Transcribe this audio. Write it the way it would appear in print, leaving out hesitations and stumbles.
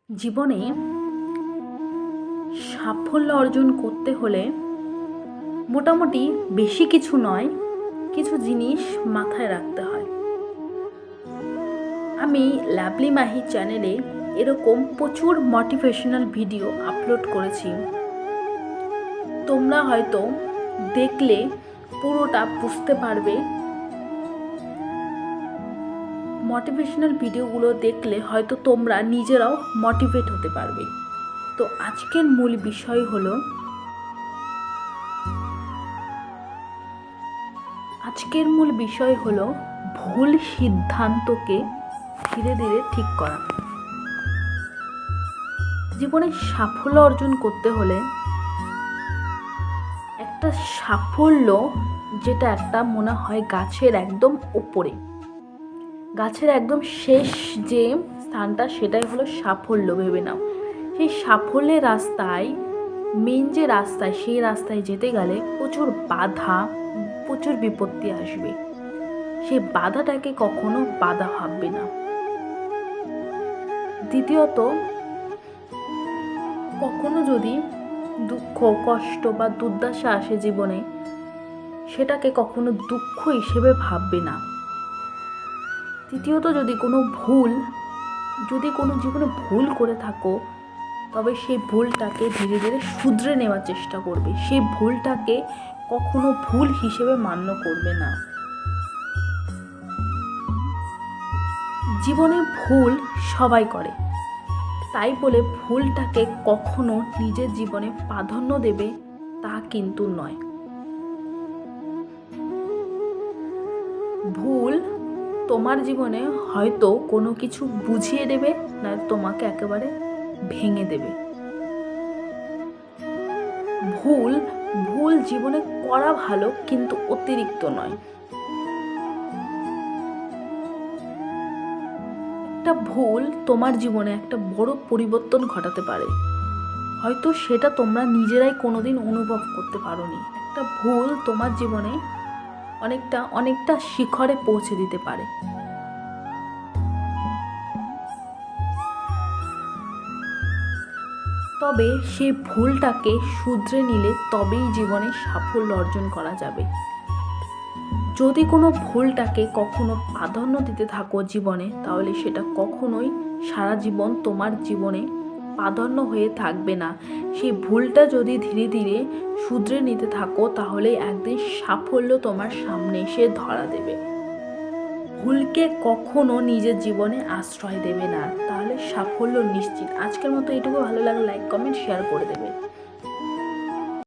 জীবনে সাফল্য অর্জন করতে হলে মোটামুটি বেশি কিছু নয়, কিছু জিনিস মাথায় রাখতে হয়। আমি লাভলি মাহি চ্যানেলে এরকম প্রচুর মোটিভেশনাল ভিডিও আপলোড করেছি। তোমরা হয়তো দেখলে পুরোটা বুঝতে পারবে। মোটিভেশনাল ভিডিওগুলো দেখলে হয়তো তোমরা নিজেরাও মোটিভেট হতে পারবে। তো আজকের মূল বিষয় হলো ভুল সিদ্ধান্তকে ধীরে ধীরে ঠিক করা। জীবনে সাফল্য অর্জন করতে হলে একটা সাফল্য, যেটা একটা মনে হয় গাছের একদম উপরে, গাছের একদম শেষ যে স্থানটা, সেটাই হলো সাফল্য ভেবে নাও। সেই সাফল্যের রাস্তায়, মেন যে রাস্তায়, সেই রাস্তায় যেতে গেলে প্রচুর বাধা, প্রচুর বিপত্তি আসবে। সেই বাধাটাকে কখনো বাধা ভাববে না। দ্বিতীয়ত, কখনো যদি দুঃখ, কষ্ট বা দুর্দশা আসে জীবনে, সেটাকে কখনো দুঃখ হিসেবে ভাববে না। তৃতীয়ত, যদি কোনো জীবনে ভুল করে থাকো, তবে সেই ভুলটাকে ধীরে ধীরে শুধরে নেওয়ার চেষ্টা করবে। সেই ভুলটাকে কখনো ভুল হিসেবে মান্য করবে না। জীবনে ভুল সবাই করে, তাই বলে ভুলটাকে কখনো নিজের জীবনে প্রাধান্য দেবে তা কিন্তু নয়। ভুল তোমার জীবনে হয়তো কোনো কিছু বুঝিয়ে দেবে, না তোমাকে একেবারে ভেঙে দেবে। ভুল জীবনে করা ভালো, কিন্তু অতিরিক্ত নয়। একটা ভুল তোমার জীবনে একটা বড় পরিবর্তন ঘটাতে পারে, হয়তো সেটা তোমরা নিজেরাই কোনোদিন অনুভব করতে পারোনি। একটা ভুল তোমার জীবনে অনেকটা শিখরে পৌঁছে দিতে পারে। তবে সেই ভুলটাকে শুধরে নিলে তবেই জীবনে সাফল্য অর্জন করা যাবে। যদি কোনো ভুলটাকে কখনো প্রাধান্য দিতে থাকো জীবনে, তাহলে সেটা কখনোই সারা জীবন তোমার জীবনে প্রাধান্য হয়ে থাকবে না। সেই ভুলটা যদি ধীরে ধীরে শুধরে নিতে থাকো, তাহলে একদিন সাফল্য তোমার সামনে এসে ধরা দেবে। ভুলকে কখনো নিজের জীবনে আশ্রয় দেবে না, তাহলে সাফল্য নিশ্চিত। আজকের মতো এটুকু। ভালো লাগলে লাইক, কমেন্ট, শেয়ার করে দেবে।